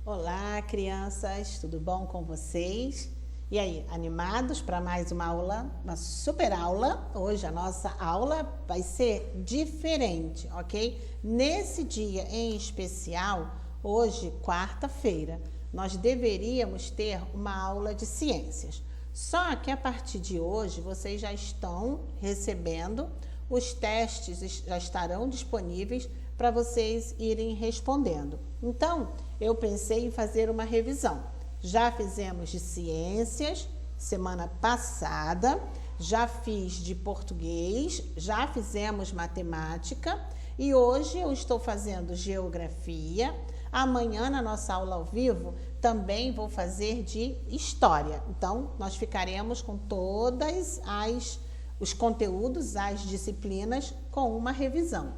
Olá, crianças, tudo bom com vocês? E aí, animados para mais uma aula, uma super aula? Hoje a nossa aula vai ser diferente, ok? Nesse dia em especial, hoje, quarta-feira, nós deveríamos ter uma aula de ciências. Só que a partir de hoje, vocês já estão recebendo, os testes já estarão disponíveis para vocês irem respondendo. Então, eu pensei em fazer uma revisão. Já fizemos de ciências semana passada, já fiz de português, já fizemos matemática e hoje eu estou fazendo geografia. Amanhã, na nossa aula ao vivo, também vou fazer de história. Então, nós ficaremos com todas os conteúdos, as disciplinas, com uma revisão.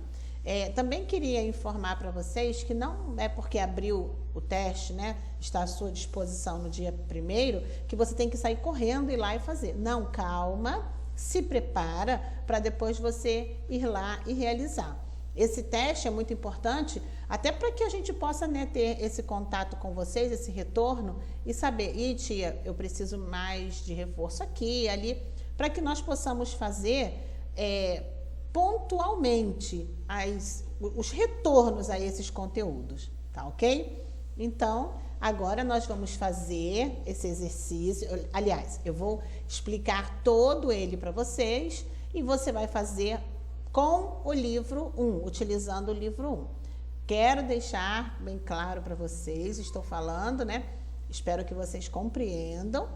Também queria informar para vocês que não é porque abriu o teste, né, está à sua disposição no dia 1º, que você tem que sair correndo, ir lá e fazer. Não, calma, se prepara para depois você ir lá e realizar. Esse teste é muito importante, até para que a gente possa, né, ter esse contato com vocês, esse retorno e saber, tia, eu preciso mais de reforço aqui e ali, para que nós possamos fazer pontualmente os retornos a esses conteúdos, tá ok? Então, agora nós vamos fazer esse exercício. Aliás, eu vou explicar todo ele para vocês e você vai fazer com o livro 1, utilizando o livro 1. Quero deixar bem claro para vocês, estou falando, né? Espero que vocês compreendam.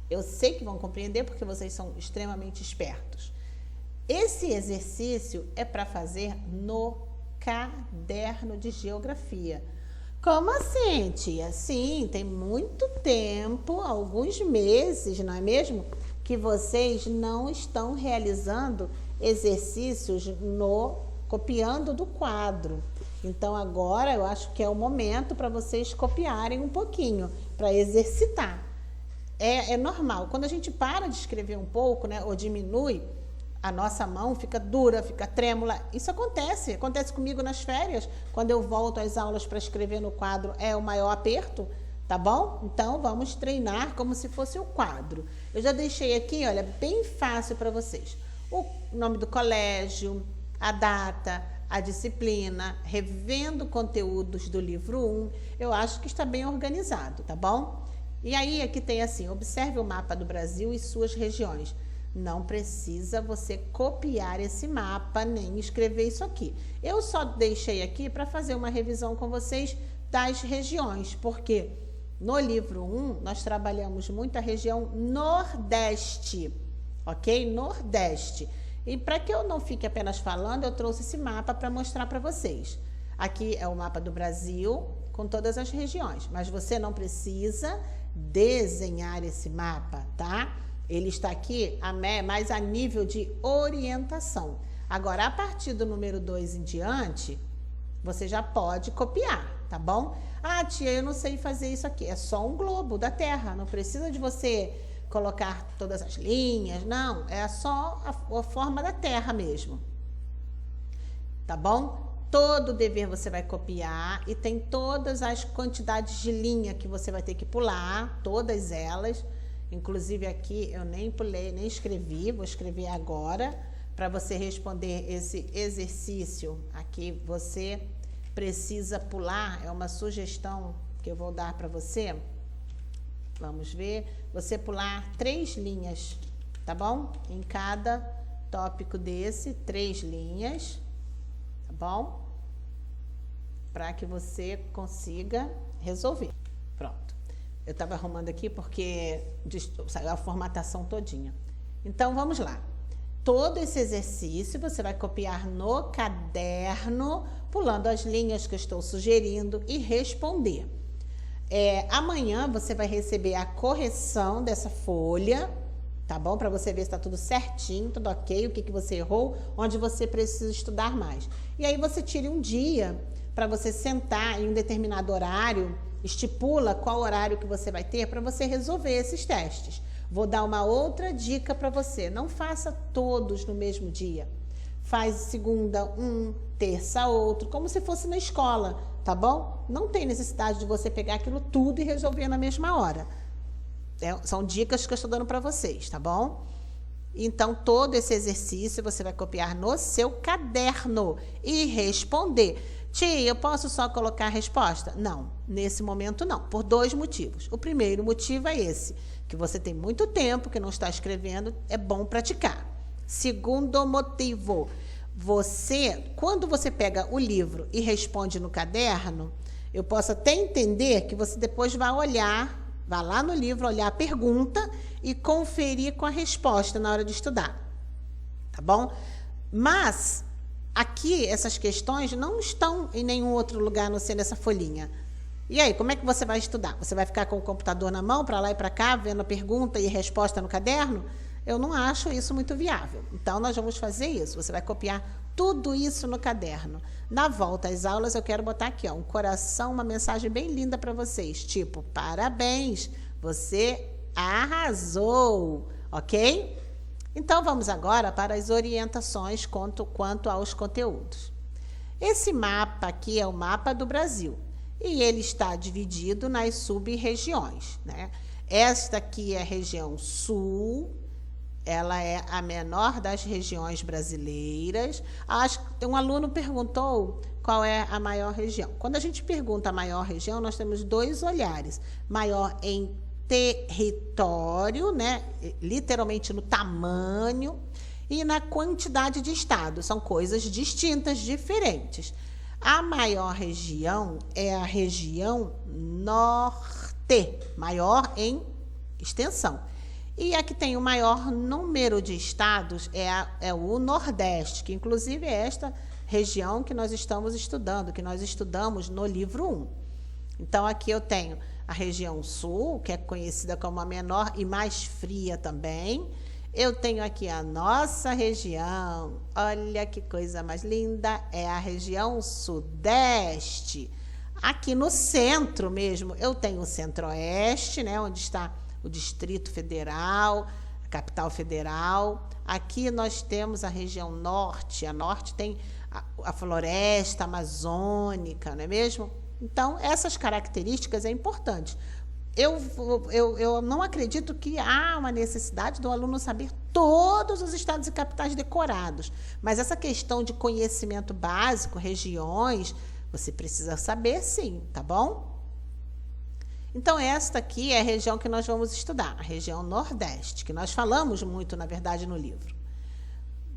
Eu sei que vão compreender porque vocês são extremamente espertos. Esse exercício é para fazer no caderno de geografia. Como assim, tia? Sim, tem muito tempo, alguns meses, não é mesmo? Que vocês não estão realizando exercícios copiando do quadro. Então, agora eu acho que é o momento para vocês copiarem um pouquinho, para exercitar. É normal. Quando a gente para de escrever um pouco, né, ou diminui, a nossa mão fica dura, fica trêmula. Isso acontece comigo nas férias, quando eu volto às aulas para escrever no quadro, é o maior aperto, tá bom? Então, vamos treinar como se fosse o quadro. Eu já deixei aqui, olha, bem fácil para vocês. O nome do colégio, a data, a disciplina, revendo conteúdos do livro 1, eu acho que está bem organizado, tá bom? E aí, aqui tem assim, observe o mapa do Brasil e suas regiões. Não precisa você copiar esse mapa, nem escrever isso aqui. Eu só deixei aqui para fazer uma revisão com vocês das regiões, porque no livro 1 nós trabalhamos muito a região Nordeste, ok? Nordeste. E para que eu não fique apenas falando, eu trouxe esse mapa para mostrar para vocês. Aqui é o mapa do Brasil com todas as regiões, mas você não precisa desenhar esse mapa, tá? Ele está aqui mais a nível de orientação. Agora, a partir do número 2 em diante, você já pode copiar, tá bom? Ah, tia, eu não sei fazer isso aqui. É só um globo da Terra, não precisa de você colocar todas as linhas, não. É só a forma da Terra mesmo, tá bom? Todo dever você vai copiar e tem todas as quantidades de linha que você vai ter que pular, todas elas. Inclusive aqui eu nem pulei, nem escrevi, vou escrever agora para você responder esse exercício. Aqui você precisa pular, é uma sugestão que eu vou dar para você. Vamos ver, você pular 3 linhas, tá bom? Em cada tópico desse, 3 linhas, tá bom? Para que você consiga resolver. Pronto. Eu estava arrumando aqui porque saiu a formatação todinha. Então, vamos lá. Todo esse exercício você vai copiar no caderno, pulando as linhas que eu estou sugerindo e responder. Amanhã você vai receber a correção dessa folha, tá bom? Para você ver se está tudo certinho, tudo ok, o que você errou, onde você precisa estudar mais. E aí você tire um dia para você sentar em um determinado horário, estipula qual horário que você vai ter para você resolver esses testes. Vou dar uma outra dica para você. Não faça todos no mesmo dia. Faz segunda um, terça outro, como se fosse na escola. tá bom? Não tem necessidade de você pegar aquilo tudo e resolver na mesma hora. São dicas que eu estou dando para vocês, tá bom? Então, todo esse exercício você vai copiar no seu caderno e responder. Tia, eu posso só colocar a resposta? Não, nesse momento não, por 2 motivos. O primeiro motivo é esse, que você tem muito tempo que não está escrevendo, é bom praticar. Segundo motivo, quando você pega o livro e responde no caderno, eu posso até entender que você depois vai lá no livro, olhar a pergunta e conferir com a resposta na hora de estudar, tá bom? Mas, aqui, essas questões não estão em nenhum outro lugar, a não ser nessa folhinha. E aí, como é que você vai estudar? Você vai ficar com o computador na mão, para lá e para cá, vendo a pergunta e a resposta no caderno? Eu não acho isso muito viável. Então, nós vamos fazer isso. Você vai copiar tudo isso no caderno. Na volta às aulas, eu quero botar aqui, um coração, uma mensagem bem linda para vocês. Tipo, parabéns, você arrasou, ok? Então, vamos agora para as orientações quanto aos conteúdos. Esse mapa aqui é o mapa do Brasil. E ele está dividido nas sub-regiões, né? Esta aqui é a região sul, ela é a menor das regiões brasileiras. Acho que um aluno perguntou qual é a maior região. Quando a gente pergunta a maior região, nós temos 2 olhares. Maior em território, né? Literalmente no tamanho, e na quantidade de estados. São coisas distintas, diferentes. A maior região é a região norte, maior em extensão. E a que tem o maior número de estados é o Nordeste, que inclusive é esta região que nós estamos estudando, que nós estudamos no livro 1. Então, aqui eu tenho a região Sul, que é conhecida como a menor e mais fria também. Eu tenho aqui a nossa região, olha que coisa mais linda, é a região Sudeste. Aqui no centro mesmo, eu tenho o Centro-Oeste, né, onde está o Distrito Federal, a Capital Federal. Aqui nós temos a região Norte, a Norte tem a floresta amazônica, não é mesmo? Então, essas características é importante. Eu não acredito que há uma necessidade do aluno saber todos os estados e capitais decorados, mas essa questão de conhecimento básico, regiões, você precisa saber sim, tá bom? Então, esta aqui é a região que nós vamos estudar, a região Nordeste, que nós falamos muito, na verdade, no livro.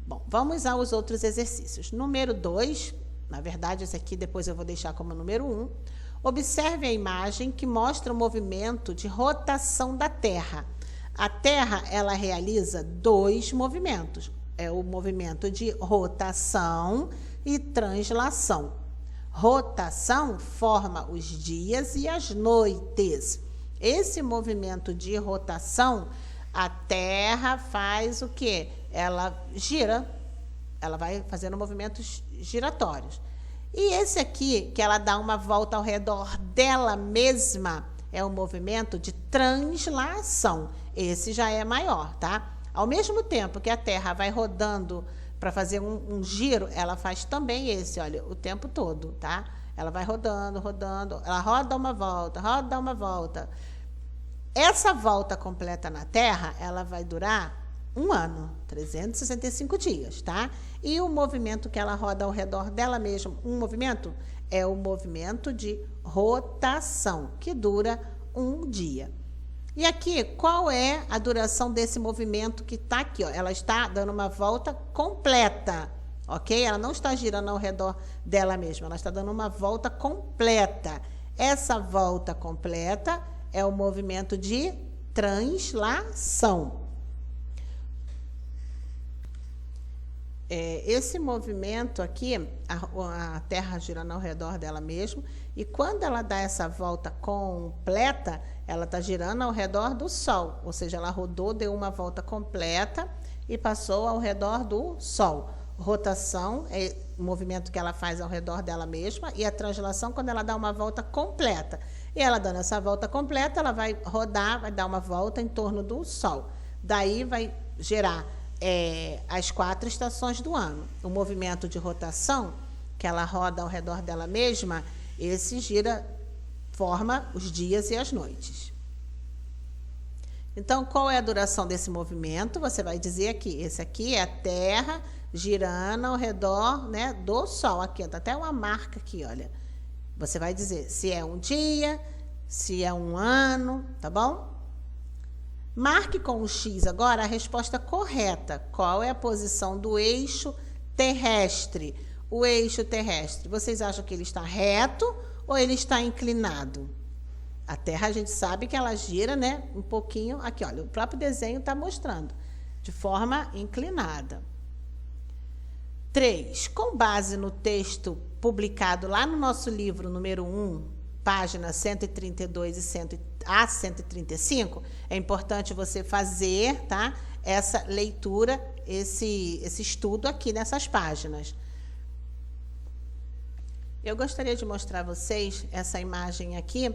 Bom, vamos aos outros exercícios. Número 2, na verdade, esse aqui depois eu vou deixar como número 1. Observe a imagem que mostra o movimento de rotação da Terra. A Terra, ela realiza 2 movimentos. É o movimento de rotação e translação. Rotação forma os dias e as noites. Esse movimento de rotação, a Terra faz o quê? Ela gira, ela vai fazendo movimentos giratórios. E esse aqui, que ela dá uma volta ao redor dela mesma, é um movimento de translação. Esse já é maior, tá? Ao mesmo tempo que a Terra vai rodando para fazer um giro, ela faz também esse, olha, o tempo todo, tá? Ela vai rodando, rodando, ela roda uma volta. Essa volta completa na Terra, ela vai durar 1 ano, 365 dias, tá? E o movimento que ela roda ao redor dela mesma, um movimento, é o movimento de rotação, que dura 1 dia. E aqui, qual é a duração desse movimento que está aqui? Ó? Ela está dando uma volta completa, ok? Ela não está girando ao redor dela mesma, ela está dando uma volta completa. Essa volta completa é o movimento de translação. Esse movimento aqui, a Terra girando ao redor dela mesma, e quando ela dá essa volta completa, ela está girando ao redor do Sol, ou seja, ela rodou, deu uma volta completa e passou ao redor do Sol. Rotação é o movimento que ela faz ao redor dela mesma, e a translação quando ela dá uma volta completa. E ela dando essa volta completa, ela vai rodar, vai dar uma volta em torno do Sol. Daí vai gerar as 4 estações do ano. O movimento de rotação, que ela roda ao redor dela mesma, Esse forma os dias e as noites. Então, qual é a duração desse movimento? Você vai dizer aqui, esse aqui é a Terra girando ao redor, né, do Sol. Aqui, tá até uma marca aqui, olha. Você vai dizer se é um dia, se é um ano, tá bom? Marque com o X agora a resposta correta. Qual é a posição do eixo terrestre? O eixo terrestre, vocês acham que ele está reto ou ele está inclinado? A Terra, a gente sabe que ela gira, né, um pouquinho, aqui, olha, o próprio desenho está mostrando, de forma inclinada. 3. Com base no texto publicado lá no nosso livro número 1, página 132 a 135, é importante você fazer, tá, essa leitura, esse estudo aqui nessas páginas. Eu gostaria de mostrar a vocês essa imagem aqui,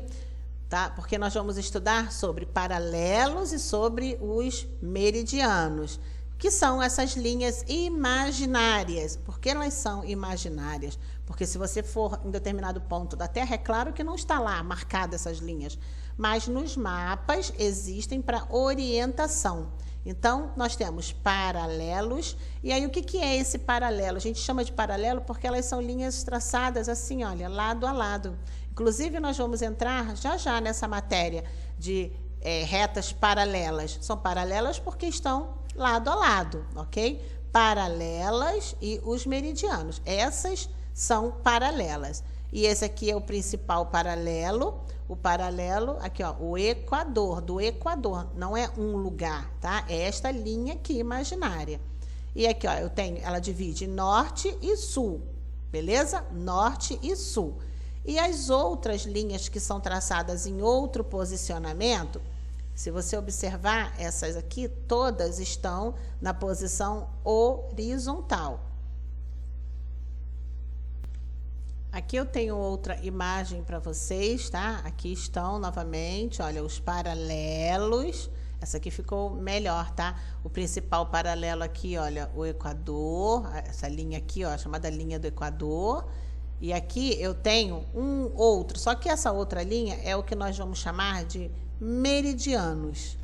tá? Porque nós vamos estudar sobre paralelos e sobre os meridianos, que são essas linhas imaginárias. Por que elas são imaginárias? Porque se você for em determinado ponto da Terra, é claro que não está lá marcada essas linhas, mas nos mapas existem para orientação. Então, nós temos paralelos, e aí o que é esse paralelo? A gente chama de paralelo porque elas são linhas traçadas assim, olha, lado a lado. Inclusive, nós vamos entrar já nessa matéria de retas paralelas. São paralelas porque estão lado a lado, ok? Paralelas e os meridianos. Essas são paralelas. E esse aqui é o principal paralelo. O paralelo, aqui, ó, o Equador, do Equador. Não é um lugar, tá? É esta linha aqui imaginária. E aqui, ó, eu tenho, ela divide norte e sul, beleza? Norte e sul. E as outras linhas que são traçadas em outro posicionamento, se você observar, essas aqui todas estão na posição horizontal. Aqui eu tenho outra imagem para vocês, tá? Aqui estão novamente, olha, os paralelos. Essa aqui ficou melhor, tá? O principal paralelo aqui, olha, o Equador, essa linha aqui, ó, chamada linha do Equador. E aqui eu tenho um outro, só que essa outra linha é o que nós vamos chamar de meridianos.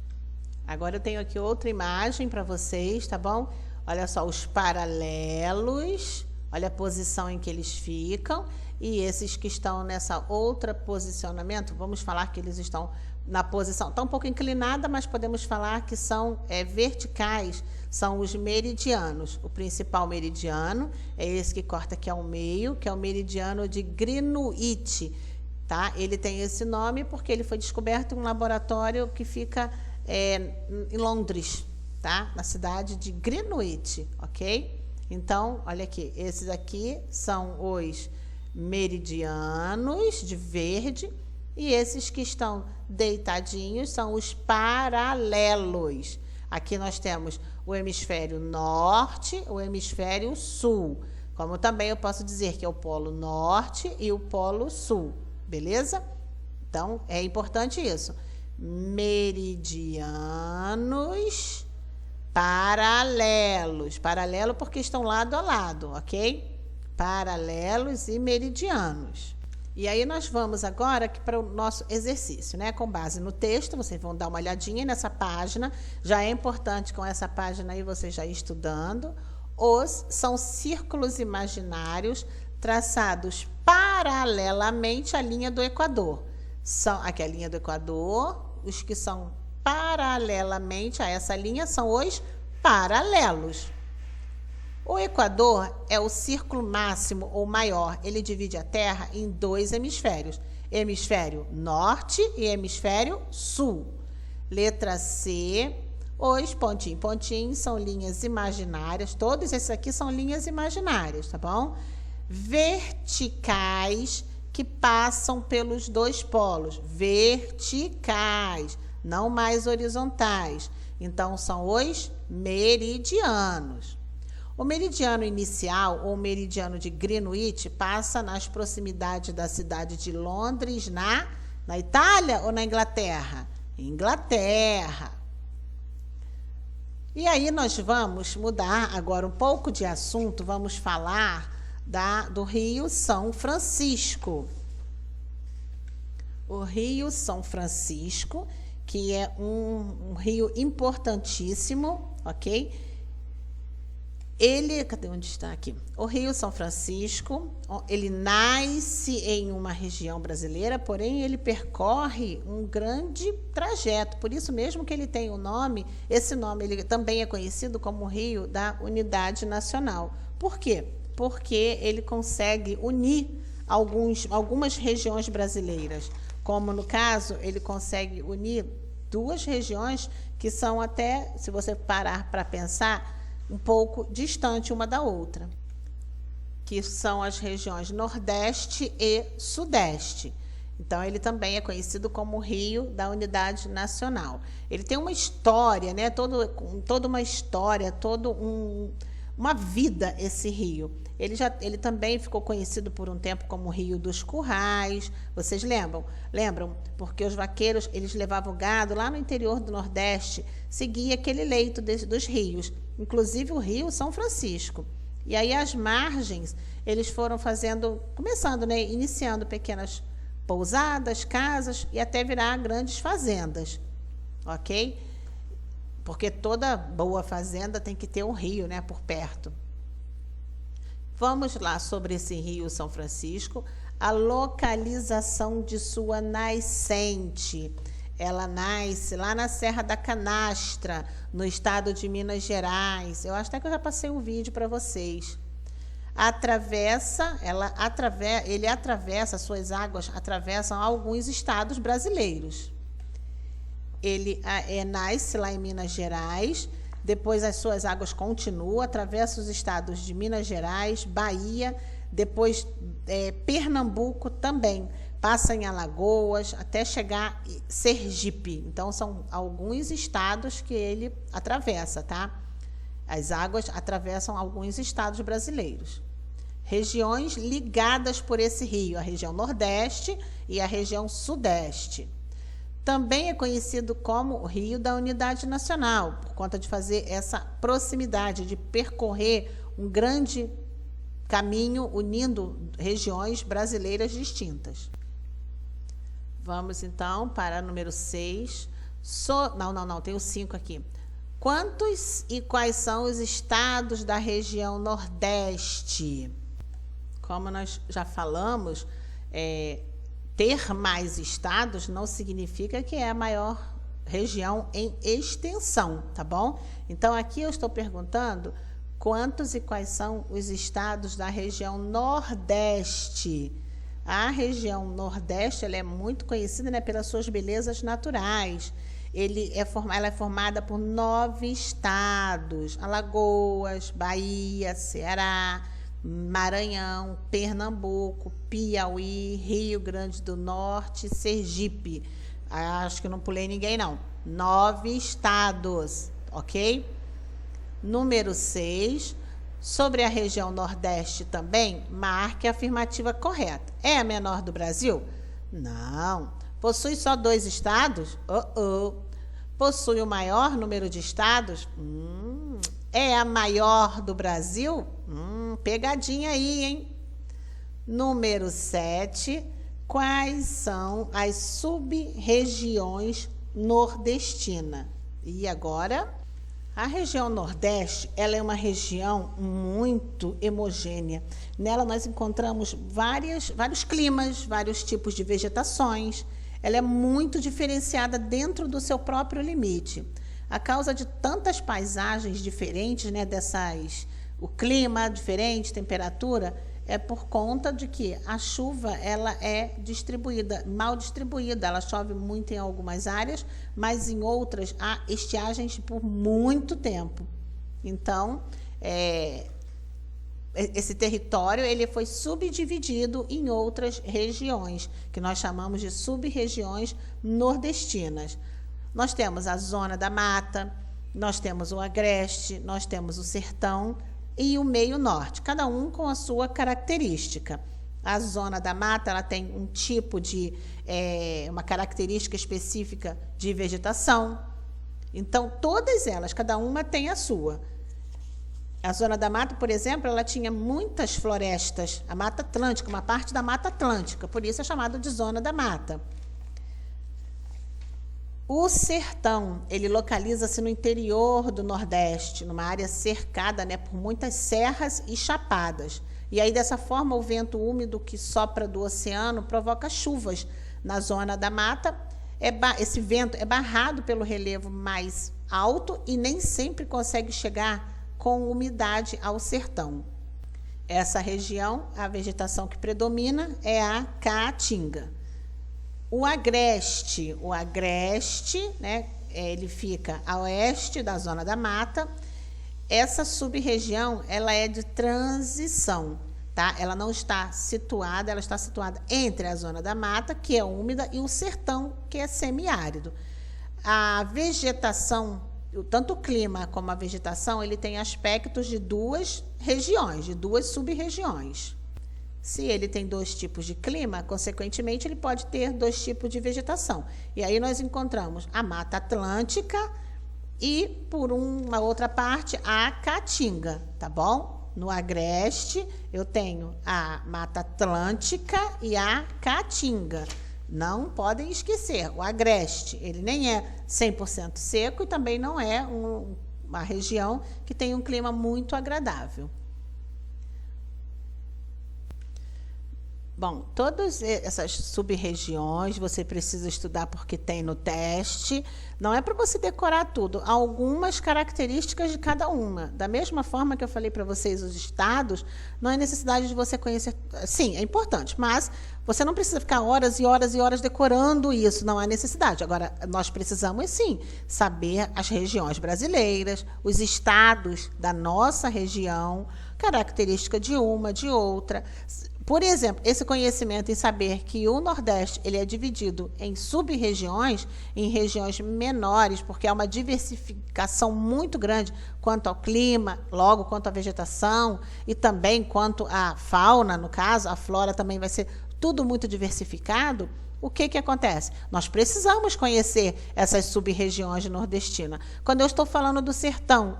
Agora eu tenho aqui outra imagem para vocês, tá bom? Olha só, os paralelos, olha a posição em que eles ficam, e esses que estão nessa outra posicionamento, vamos falar que eles estão na posição, está um pouco inclinada, mas podemos falar que são verticais, são os meridianos. O principal meridiano é esse que corta aqui ao meio, que é o meridiano de Greenwich, tá? Ele tem esse nome porque ele foi descoberto em um laboratório que fica em Londres, tá? Na cidade de Greenwich, ok? Então, olha aqui, esses aqui são os meridianos de verde, e esses que estão deitadinhos são os paralelos. Aqui nós temos o hemisfério norte, o hemisfério sul. Como também eu posso dizer que é o polo norte e o polo sul, beleza? Então, é importante isso. Meridianos paralelos. Paralelo porque estão lado a lado, ok? Paralelos e meridianos. E aí nós vamos agora aqui para o nosso exercício, né? Com base no texto, vocês vão dar uma olhadinha nessa página. Já é importante com essa página aí você já ir estudando. São círculos imaginários traçados paralelamente à linha do Equador. Aqui a linha do Equador, os que são paralelamente a essa linha são os paralelos. O Equador é o círculo máximo ou maior. Ele divide a Terra em dois hemisférios, hemisfério norte e hemisfério sul. Letra C, os pontinhos são linhas imaginárias, todos esses aqui são linhas imaginárias, tá bom? Verticais que passam pelos dois polos, verticais, não mais horizontais. Então, são os meridianos. O meridiano inicial, ou meridiano de Greenwich, passa nas proximidades da cidade de Londres, na Itália ou na Inglaterra? Inglaterra. E aí nós vamos mudar agora um pouco de assunto, vamos falar do Rio São Francisco. O Rio São Francisco, que é um rio importantíssimo, ok? Cadê onde está aqui? O Rio São Francisco, ele nasce em uma região brasileira, porém ele percorre um grande trajeto, por isso mesmo que ele tem o nome, esse nome ele também é conhecido como Rio da Unidade Nacional. Por quê? Porque ele consegue unir algumas regiões brasileiras, como no caso, ele consegue unir duas regiões que são até, se você parar para pensar, um pouco distante uma da outra, que são as regiões Nordeste e Sudeste. Então, ele também é conhecido como Rio da Unidade Nacional. Ele tem uma história, né? Toda uma história, uma vida, esse rio. Ele também ficou conhecido por um tempo como Rio dos Currais. Vocês lembram? Lembram? Porque os vaqueiros, eles levavam gado lá no interior do Nordeste, seguia aquele leito dos rios, inclusive o Rio São Francisco. E aí as margens, eles foram começando, né, iniciando pequenas pousadas, casas e até virar grandes fazendas, ok? Porque toda boa fazenda tem que ter um rio, né, por perto. Vamos lá sobre esse Rio São Francisco, a localização de sua nascente. Ela nasce lá na Serra da Canastra, no estado de Minas Gerais. Eu acho até que eu já passei um vídeo para vocês. Suas águas atravessam alguns estados brasileiros. Ele nasce lá em Minas Gerais, depois as suas águas continuam, atravessa os estados de Minas Gerais, Bahia, depois Pernambuco também, passa em Alagoas, até chegar em Sergipe. Então, são alguns estados que ele atravessa, tá? As águas atravessam alguns estados brasileiros. Regiões ligadas por esse rio, a região Nordeste e a região Sudeste. Também é conhecido como o Rio da Unidade Nacional, por conta de fazer essa proximidade, de percorrer um grande caminho unindo regiões brasileiras distintas. Vamos, então, para número 6. Não, tem o 5 aqui. Quantos e quais são os estados da região Nordeste? Como nós já falamos, ter mais estados não significa que é a maior região em extensão, tá bom? Então, aqui eu estou perguntando quantos e quais são os estados da região Nordeste. A região Nordeste, ela é muito conhecida, né, pelas suas belezas naturais. Ela é formada por 9 estados: Alagoas, Bahia, Ceará, Maranhão, Pernambuco, Piauí, Rio Grande do Norte, Sergipe. Acho que não pulei ninguém, não. 9 estados, ok? Número 6. Sobre a região Nordeste também, marque a afirmativa correta. É a menor do Brasil? Não. Possui só 2 estados? Possui o maior número de estados? É a maior do Brasil? Pegadinha aí, hein? Número 7. Quais são as sub-regiões nordestinas? E agora? A região Nordeste, ela é uma região muito homogênea. Nela nós encontramos vários climas, vários tipos de vegetações. Ela é muito diferenciada dentro do seu próprio limite. A causa de tantas paisagens diferentes, né, o clima diferente, temperatura, é por conta de que a chuva ela é mal distribuída. Ela chove muito em algumas áreas, mas em outras há estiagens por muito tempo. Então, esse território ele foi subdividido em outras regiões, que nós chamamos de sub-regiões nordestinas. Nós temos a zona da mata, nós temos o agreste, nós temos o sertão e o meio norte, cada um com a sua característica. A zona da mata ela tem um tipo de uma característica específica de vegetação. Então, todas elas, cada uma tem a sua. A zona da mata, por exemplo, ela tinha muitas florestas, a Mata Atlântica, uma parte da Mata Atlântica, por isso é chamada de zona da mata. O sertão, ele localiza-se no interior do Nordeste, numa área cercada, né, por muitas serras e chapadas. E aí, dessa forma, o vento úmido que sopra do oceano provoca chuvas na zona da mata. Esse vento é barrado pelo relevo mais alto e nem sempre consegue chegar com umidade ao sertão. Essa região, a vegetação que predomina é a caatinga. O agreste, né, ele fica a oeste da zona da mata. Essa sub-região, ela é de transição, tá? Ela não está situada, ela está situada entre a zona da mata, que é úmida, e o sertão, que é semiárido. A vegetação, tanto o clima como a vegetação, ele tem aspectos de duas regiões, de duas sub-regiões. Se ele tem dois tipos de clima, consequentemente, ele pode ter dois tipos de vegetação. E aí nós encontramos a Mata Atlântica e, por uma outra parte, a Caatinga, tá bom? No agreste, eu tenho a Mata Atlântica e a Caatinga. Não podem esquecer, o agreste, ele nem é 100% seco e também não é uma região que tem um clima muito agradável. Bom, todas essas sub-regiões você precisa estudar porque tem no teste. Não é para você decorar tudo. Há algumas características de cada uma. Da mesma forma que eu falei para vocês os estados, não é necessidade de você conhecer. Sim, é importante, mas você não precisa ficar horas e horas e horas decorando isso. Não há necessidade. Agora, nós precisamos, sim, saber as regiões brasileiras, os estados da nossa região, característica de uma, de outra. Por exemplo, esse conhecimento em saber que o Nordeste ele é dividido em sub-regiões, em regiões menores, porque há uma diversificação muito grande quanto ao clima, logo quanto à vegetação e também quanto à fauna, no caso, a flora também vai ser tudo muito diversificado. O que acontece? Nós precisamos conhecer essas sub-regiões nordestinas. Quando eu estou falando do sertão,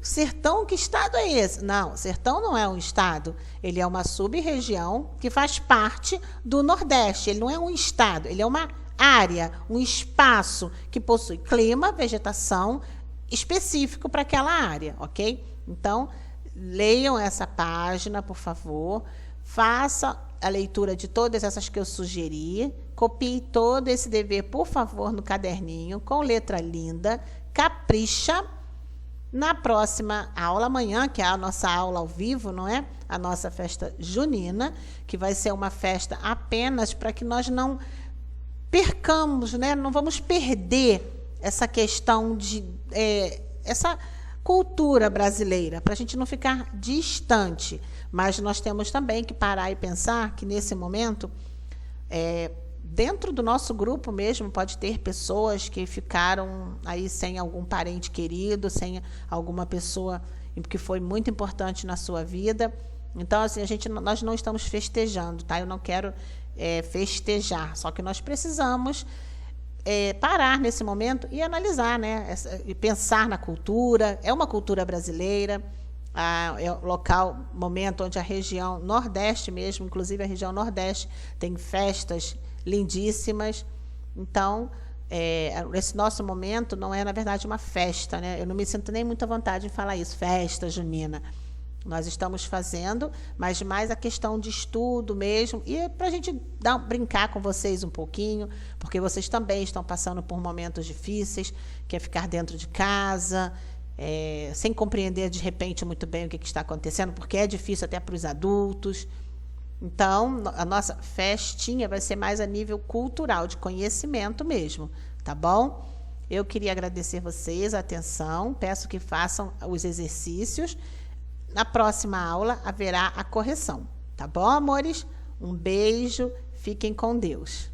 sertão, que estado é esse? Não, sertão não é um estado, ele é uma sub-região que faz parte do Nordeste. Ele não é um estado, ele é uma área, um espaço que possui clima, vegetação específico para aquela área, ok? Então, leiam essa página, por favor, faça a leitura de todas essas que eu sugeri, copie todo esse dever, por favor, no caderninho, com letra linda, capricha. Na próxima aula, amanhã, que é a nossa aula ao vivo, não é? A nossa festa junina, que vai ser uma festa apenas para que nós não percamos, né? Não vamos perder essa questão de essa cultura brasileira, para a gente não ficar distante. Mas nós temos também que parar e pensar que, nesse momento, dentro do nosso grupo mesmo, pode ter pessoas que ficaram aí sem algum parente querido, sem alguma pessoa que foi muito importante na sua vida. Então, assim, nós não estamos festejando, tá? Eu não quero festejar, só que nós precisamos parar nesse momento e analisar, né? E pensar na cultura. É uma cultura brasileira. É o local, momento onde a região Nordeste mesmo, inclusive a região Nordeste, tem festas lindíssimas. Então, esse nosso momento não é, na verdade, uma festa, né? Eu não me sinto nem muita vontade em falar isso, festa junina. Nós estamos fazendo, mas mais a questão de estudo mesmo, e para a gente brincar com vocês um pouquinho, porque vocês também estão passando por momentos difíceis, que é ficar dentro de casa, sem compreender de repente muito bem o que está acontecendo, porque é difícil até para os adultos. Então, a nossa festinha vai ser mais a nível cultural, de conhecimento mesmo, tá bom? Eu queria agradecer vocês a atenção, peço que façam os exercícios. Na próxima aula haverá a correção, tá bom, amores? Um beijo, fiquem com Deus.